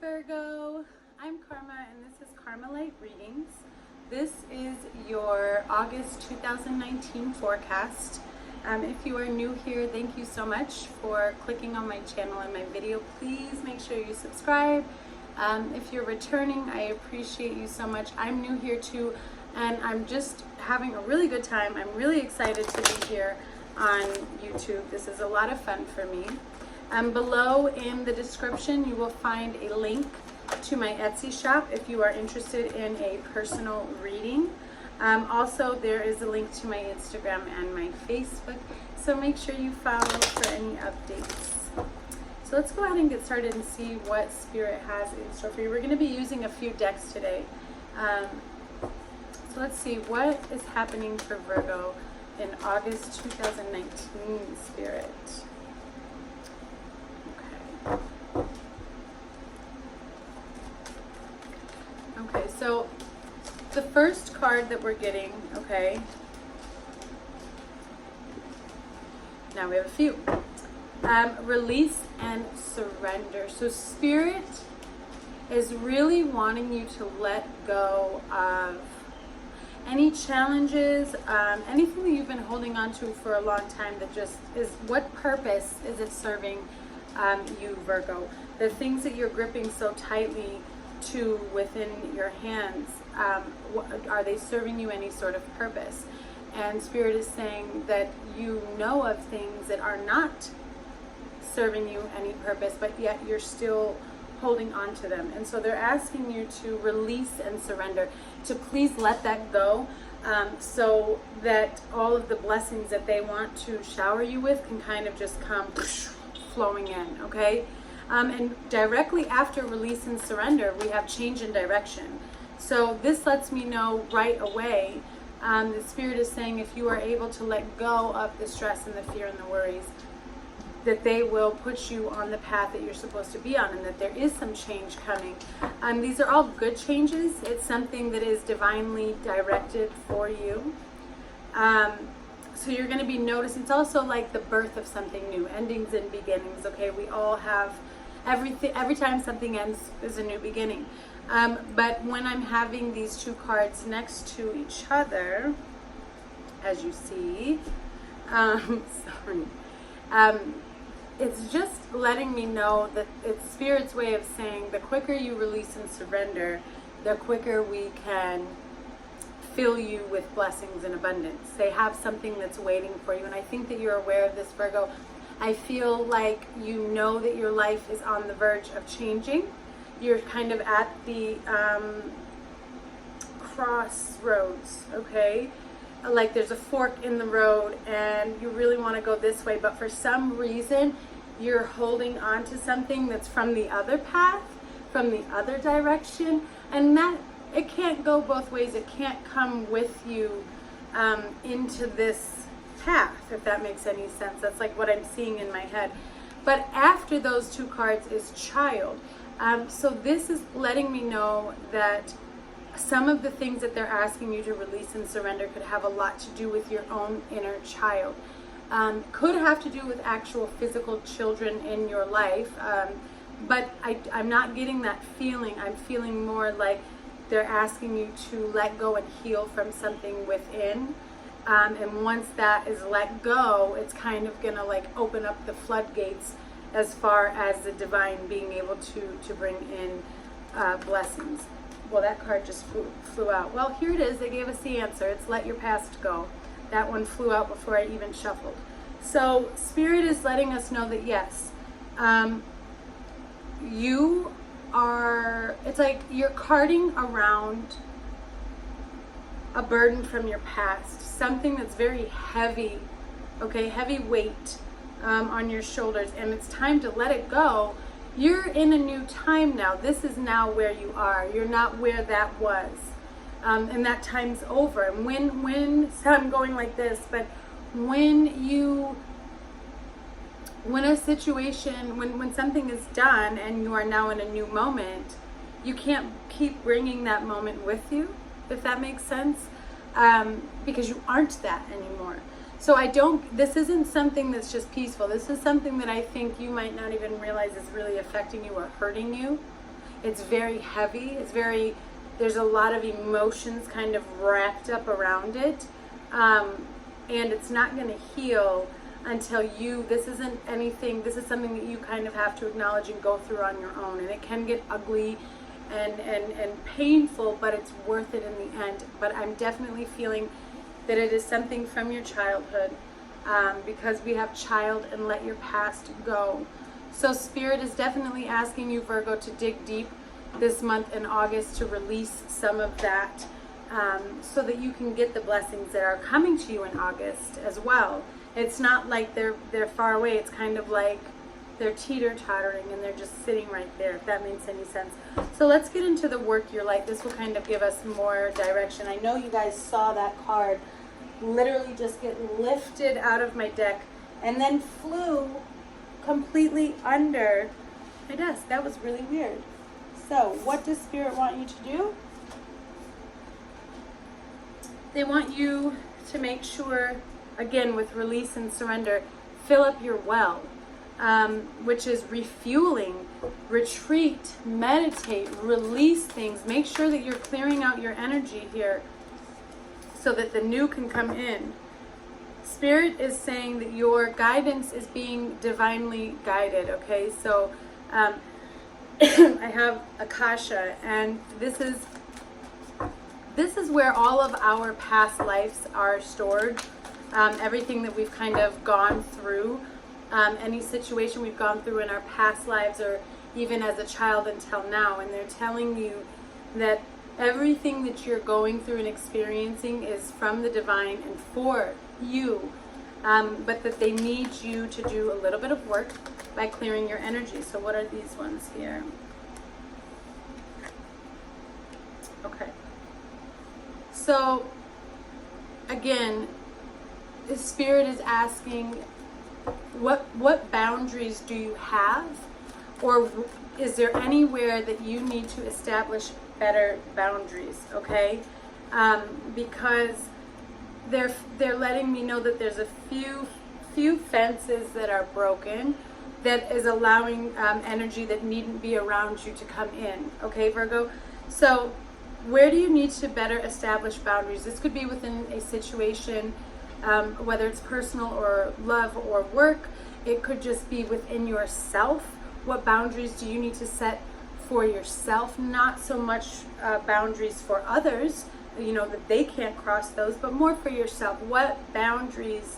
Virgo, I'm Karma and this is Karma Light Readings. This is your August 2019 forecast. If you are new here, thank you so much for clicking on my channel and my video. Please make sure you subscribe. If you're returning, I appreciate you so much. I'm new here too, and I'm just having a really good time. I'm really excited to be here on YouTube. This is a lot of fun for me. Below in the description, you will find a link to my Etsy shop if you are interested in a personal reading. Also, there is a link to my Instagram and my Facebook, so make sure you follow for any updates. So let's go ahead and get started and see what Spirit has in store for you. We're going to be using a few decks today. So let's see what is happening for Virgo in August 2019, Spirit. Okay, so the first card that we're getting, okay, now we have a few. Release and surrender. So Spirit is really wanting you to let go of any challenges, anything that you've been holding on to for a long time that just is, what purpose is it serving you, Virgo? The things that you're gripping so tightly to within your hands, are they serving you any sort of purpose? And Spirit is saying that you know of things that are not serving you any purpose, but yet you're still holding on to them. And so they're asking you to release and surrender, to please let that go, so that all of the blessings that they want to shower you with can kind of just come flowing in, okay? And directly after release and surrender, we have change in direction. So this lets me know right away, the Spirit is saying if you are able to let go of the stress and the fear and the worries, that they will put you on the path that you're supposed to be on, and that there is some change coming. These are all good changes. It's something that is divinely directed for you. So you're going to be noticing, it's also like the birth of something new, endings and beginnings, okay? We all have everything, every time something ends is a new beginning. But when I'm having these two cards next to each other, as you see, it's just letting me know that it's Spirit's way of saying the quicker you release and surrender, the quicker we can fill you with blessings and abundance. They have something that's waiting for you, and I think that you're aware of this, Virgo. I feel like you know that your life is on the verge of changing. You're kind of at the crossroads, okay? Like there's a fork in the road and you really want to go this way, but for some reason you're holding on to something that's from the other path, from the other direction, and that it can't go both ways. It can't come with you into this path, if that makes any sense. That's like what I'm seeing in my head. But after those two cards is child. So this is letting me know that some of the things that they're asking you to release and surrender could have a lot to do with your own inner child. Could have to do with actual physical children in your life. But I'm not getting that feeling. I'm feeling more like they're asking you to let go and heal from something within. And once that is let go, it's kind of going to like open up the floodgates as far as the divine being able to bring in blessings. Well, that card just flew out. Well, here it is. They gave us the answer. It's let your past go. That one flew out before I even shuffled. So Spirit is letting us know that yes, you are, it's like you're carting around a burden from your past, something that's very heavy, okay, heavy weight on your shoulders, and it's time to let it go. You're in a new time now. This is now where you are. You're not where that was, and that time's over. And when so I'm going like this, but when a situation, when something is done and you are now in a new moment, you can't keep bringing that moment with you, if that makes sense, because you aren't that anymore. So this isn't something that's just peaceful. This is something that I think you might not even realize is really affecting you or hurting you. It's very heavy. There's a lot of emotions kind of wrapped up around it. And it's not going to heal until this is something that you kind of have to acknowledge and go through on your own. And it can get ugly and painful, but it's worth it in the end. But I'm definitely feeling that it is something from your childhood, because we have child and let your past go. So Spirit is definitely asking you, Virgo, to dig deep this month in August to release some of that, so that you can get the blessings that are coming to you in August as well. It's not like they're far away. It's kind of like they're teeter-tottering and they're just sitting right there, if that makes any sense. So let's get into the work your light. This will kind of give us more direction. I know you guys saw that card literally just get lifted out of my deck and then flew completely under my desk. That was really weird. So what does Spirit want you to do? They want you to make sure, again, with release and surrender, fill up your well, which is refueling, retreat, meditate, release things. Make sure that you're clearing out your energy here so that the new can come in. Spirit is saying that your guidance is being divinely guided, okay? So I have Akasha, and this is where all of our past lives are stored. Everything that we've kind of gone through, any situation we've gone through in our past lives, or even as a child until now. And they're telling you that everything that you're going through and experiencing is from the divine and for you, but that they need you to do a little bit of work by clearing your energy. So what are these ones here? Okay. So again, the Spirit is asking, what boundaries do you have, or is there anywhere that you need to establish better boundaries? Okay, because they're letting me know that there's a few fences that are broken, that is allowing energy that needn't be around you to come in. Okay, Virgo. So where do you need to better establish boundaries? This could be within a situation, whether it's personal or love or work. It could just be within yourself. What boundaries do you need to set for yourself? Not so much boundaries for others, that they can't cross those, but more for yourself. What boundaries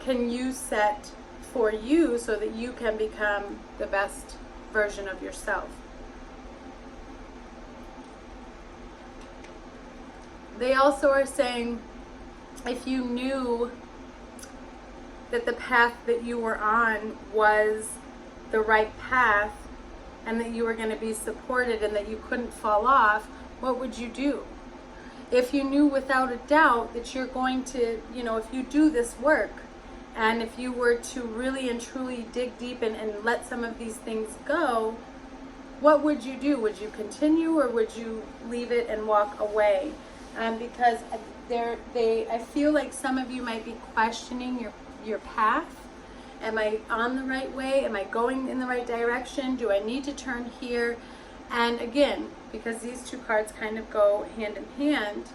can you set for you so that you can become the best version of yourself? They also are saying, if you knew that the path that you were on was the right path and that you were going to be supported and that you couldn't fall off, what would you do? If you knew without a doubt that you're going to, if you do this work, and if you were to really and truly dig deep and let some of these things go, what would you do? Would you continue, or would you leave it and walk away? Because I feel like some of you might be questioning your path. Am I on the right way? Am I going in the right direction? Do I need to turn here? And again, because these two cards kind of go hand in hand,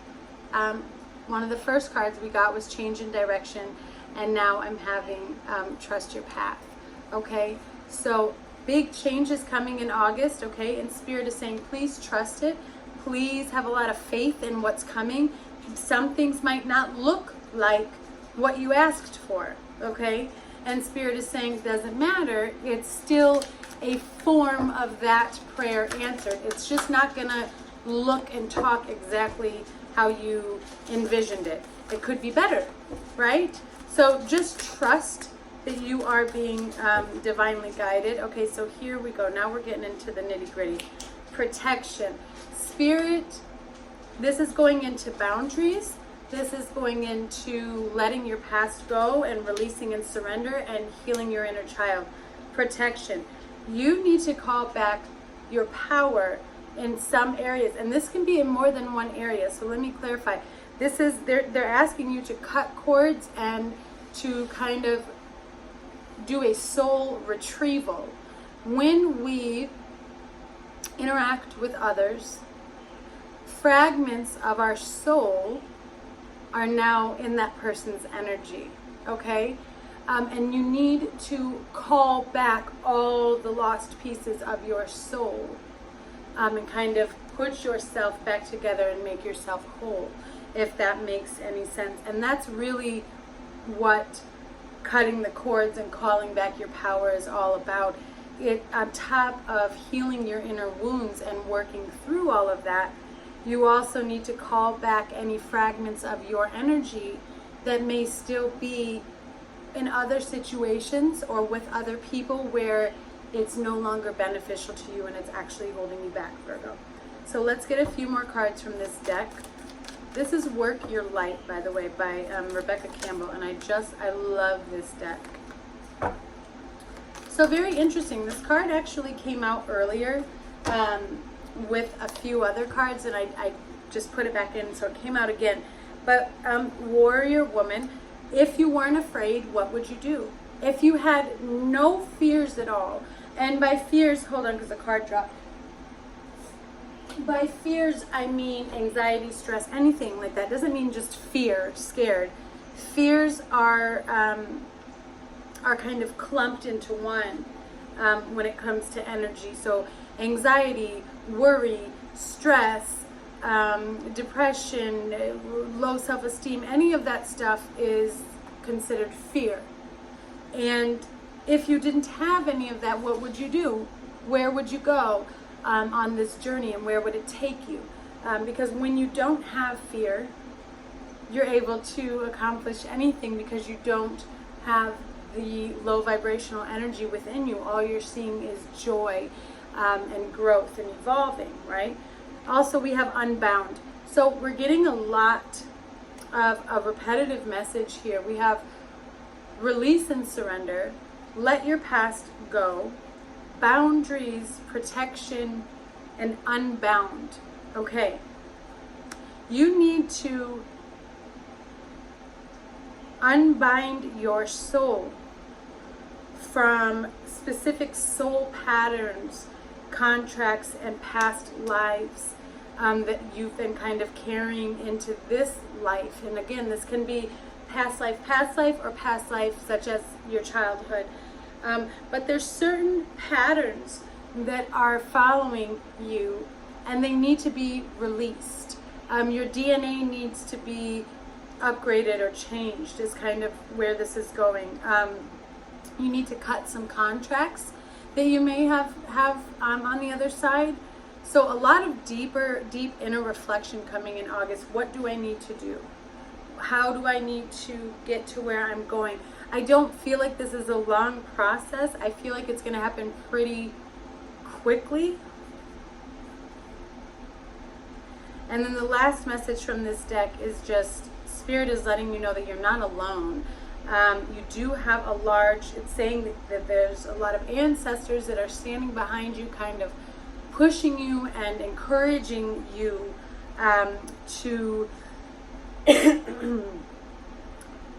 one of the first cards we got was change in direction, and now I'm having trust your path. Okay, so big changes coming in August. Okay, and Spirit is saying, please trust it. Please have a lot of faith in what's coming. Some things might not look like what you asked for. Okay, and Spirit is saying, doesn't matter. It's still a form of that prayer answered. It's just not gonna look and talk exactly how you envisioned it. It could be better, right? So just trust that you are being divinely guided. Okay, so here we go. Now we're getting into the nitty-gritty. Protection. Spirit, this is going into boundaries. This is going into letting your past go and releasing and surrender and healing your inner child. Protection. You need to call back your power in some areas, and this can be in more than one area. So let me clarify. This is they're asking you to cut cords and to kind of do a soul retrieval. When we interact with others, fragments of our soul are now in that person's energy, okay? And you need to call back all the lost pieces of your soul, and kind of put yourself back together and make yourself whole, if that makes any sense. And that's really what cutting the cords and calling back your power is all about. It, on top of healing your inner wounds and working through all of that, you also need to call back any fragments of your energy that may still be in other situations or with other people where it's no longer beneficial to you and it's actually holding you back, Virgo. So let's get a few more cards from this deck. This is Work Your Light, by the way, by Rebecca Campbell, and I love this deck. So very interesting. This card actually came out earlier with a few other cards, and I just put it back in, so it came out again. But Warrior Woman, if you weren't afraid, what would you do? If you had no fears at all, and by fears, hold on because the card dropped. By fears, I mean anxiety, stress, anything like that. Doesn't mean just fear, scared. Fears are kind of clumped into one when it comes to energy. So anxiety, worry, stress, depression, low self-esteem, any of that stuff is considered fear. And if you didn't have any of that, what would you do? Where would you go on this journey, and where would it take you? Because when you don't have fear, you're able to accomplish anything because you don't have the low vibrational energy within you. All you're seeing is joy and growth and evolving, right? Also, we have Unbound. So we're getting a lot of a repetitive message here. We have release and surrender, let your past go, boundaries, protection, and unbound. Okay. You need to unbind your soul from specific soul patterns, contracts, and past lives that you've been kind of carrying into this life. And again, this can be past life, or past life such as your childhood. But there's certain patterns that are following you, and they need to be released. Your DNA needs to be upgraded or changed, is kind of where this is going. You need to cut some contracts that you may have on the other side. So a lot of deep inner reflection coming in August. What do I need to do? How do I need to get to where I'm going? I don't feel like this is a long process. I feel like it's going to happen pretty quickly. And then the last message from this deck is just Spirit is letting you know that you're not alone. You do have it's saying that there's a lot of ancestors that are standing behind you, kind of pushing you and encouraging you to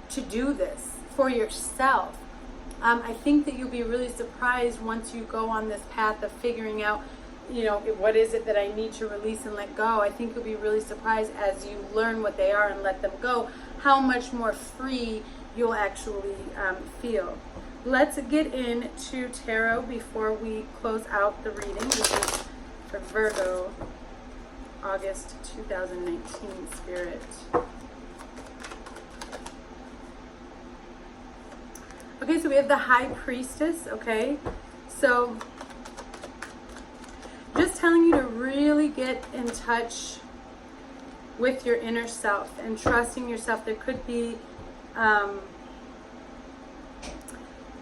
to do this for yourself. I think that you'll be really surprised once you go on this path of figuring out, what is it that I need to release and let go. I think you'll be really surprised as you learn what they are and let them go, how much more free you'll actually feel. Let's get into tarot before we close out the reading. This is for Virgo, August 2019, Spirit. Okay, so we have the High Priestess, okay? So, just telling you to really get in touch with your inner self and trusting yourself. There could be, and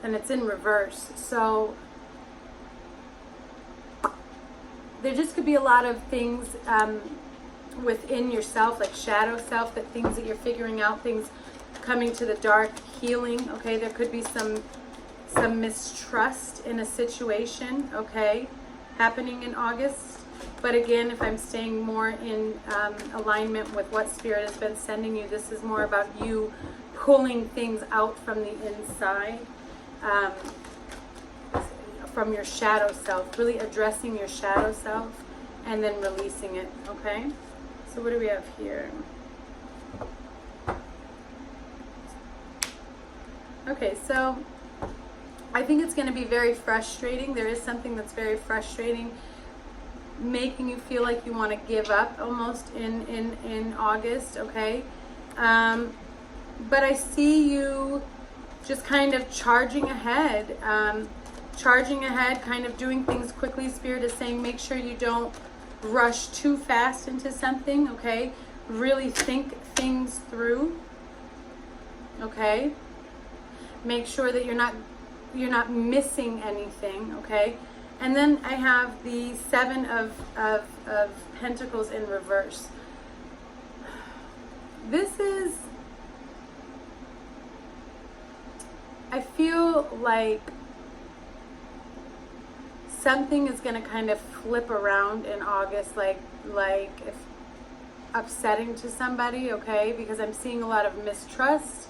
it's in reverse, so there just could be a lot of things within yourself, like shadow self, that things that you're figuring out, things coming to the dark, healing, okay? There could be some mistrust in a situation, okay, happening in August. But again, if I'm staying more in alignment with what Spirit has been sending you, this is more about you pulling things out from the inside. from your shadow self, really addressing your shadow self and then releasing it, okay? So what do we have here? Okay, so I think it's going to be very frustrating. There is something that's very frustrating, making you feel like you want to give up almost in August, okay? But I see you just kind of charging ahead, kind of doing things quickly. Spirit is saying make sure you don't rush too fast into something, okay? Really think things through, okay? Make sure that you're not missing anything, okay? And then I have the Seven of Pentacles in reverse. This is, I feel like something is going to kind of flip around in August, like if upsetting to somebody, okay? Because I'm seeing a lot of mistrust.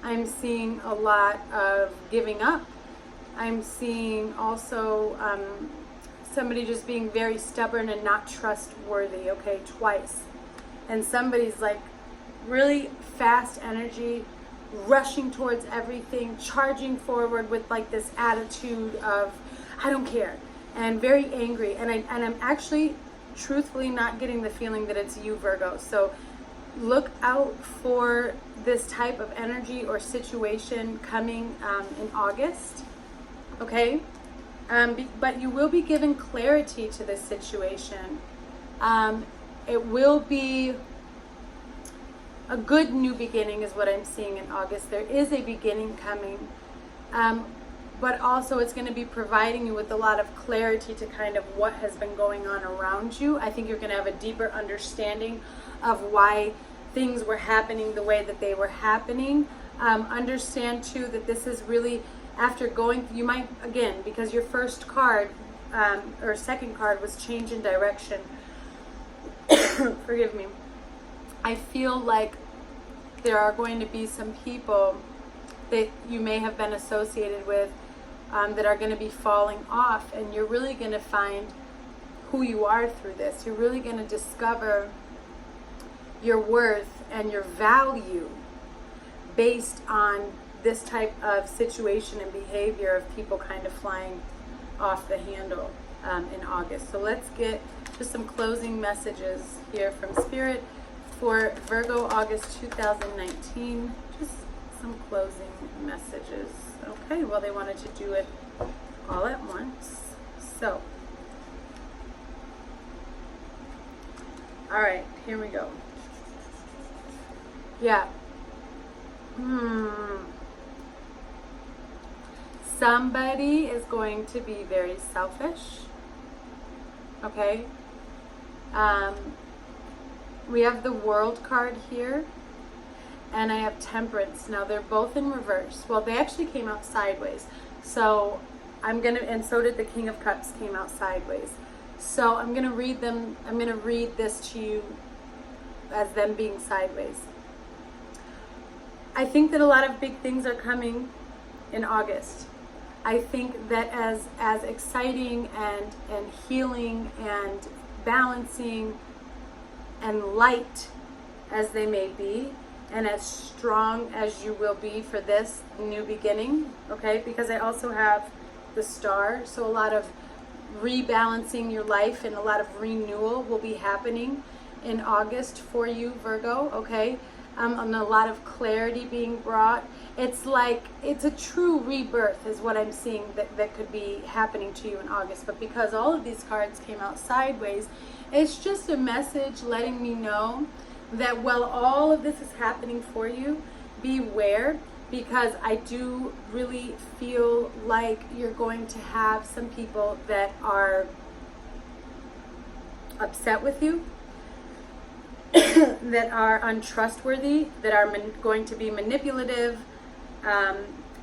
I'm seeing a lot of giving up. I'm seeing also somebody just being very stubborn and not trustworthy, okay, twice. And somebody's like really fast energy, rushing towards everything, charging forward with like this attitude of, I don't care, and very angry. And I'm actually truthfully not getting the feeling that it's you, Virgo. So look out for this type of energy or situation coming in August, okay? But you will be given clarity to this situation. It will be a good new beginning is what I'm seeing in August. There is a beginning coming, but also it's going to be providing you with a lot of clarity to kind of what has been going on around you. I think you're going to have a deeper understanding of why things were happening the way that they were happening. Understand too that this is really after going, you might, again, because your first card or second card was change in direction. Forgive me. I feel like there are going to be some people that you may have been associated with that are going to be falling off, and you're really going to find who you are through this. You're really going to discover your worth and your value based on this type of situation and behavior of people kind of flying off the handle in August. So let's get just some closing messages here from Spirit for Virgo, August 2019. Just some closing messages. Okay, well, they wanted to do it all at once. So, all right, here we go. Yeah. Somebody is going to be very selfish. Okay. We have the World card here, and I have Temperance. Now they're both in reverse. Well, they actually came out sideways. So and so did the King of Cups came out sideways. So I'm gonna read them. I'm gonna read this to you as them being sideways. I think that a lot of big things are coming in August. I think that as exciting and healing and balancing and light as they may be, and as strong as you will be for this new beginning, okay? Because I also have the Star, so a lot of rebalancing your life and a lot of renewal will be happening in August for you, Virgo, okay? And a lot of clarity being brought. It's like, it's a true rebirth is what I'm seeing that could be happening to you in August. But because all of these cards came out sideways, it's just a message letting me know that while all of this is happening for you, beware, because I do really feel like you're going to have some people that are upset with you, that are untrustworthy, that are going to be manipulative.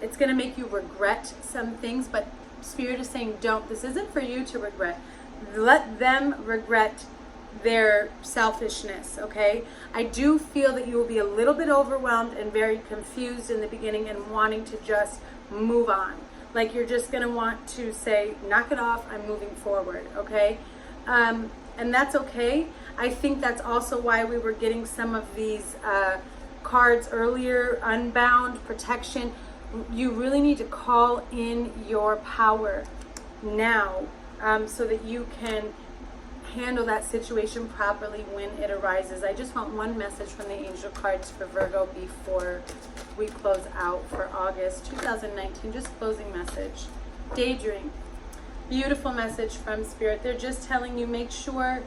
It's going to make you regret some things, but Spirit is saying don't. This isn't for you to regret. Let them regret their selfishness, okay? I do feel that you will be a little bit overwhelmed and very confused in the beginning and wanting to just move on. Like you're just going to want to say, knock it off, I'm moving forward, okay? And that's okay. I think that's also why we were getting some of these cards earlier, unbound, protection. You really need to call in your power now so that you can handle that situation properly when it arises. I just want one message from the angel cards for Virgo before we close out for August 2019. Just closing message. Daydream. Beautiful message from Spirit. They're just telling you, make sure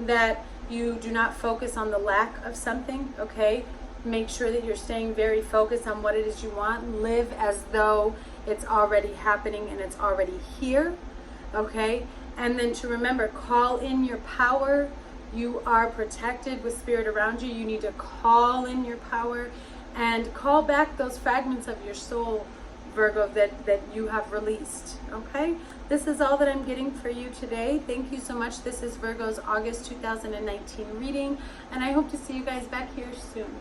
that you do not focus on the lack of something, okay? Make sure that you're staying very focused on what it is you want. Live as though it's already happening and it's already here, okay? And then to remember, call in your power. You are protected with Spirit around you. You need to call in your power and call back those fragments of your soul, Virgo, that you have released, okay? This is all that I'm getting for you today. Thank you so much. This is Virgo's August 2019 reading, and I hope to see you guys back here soon.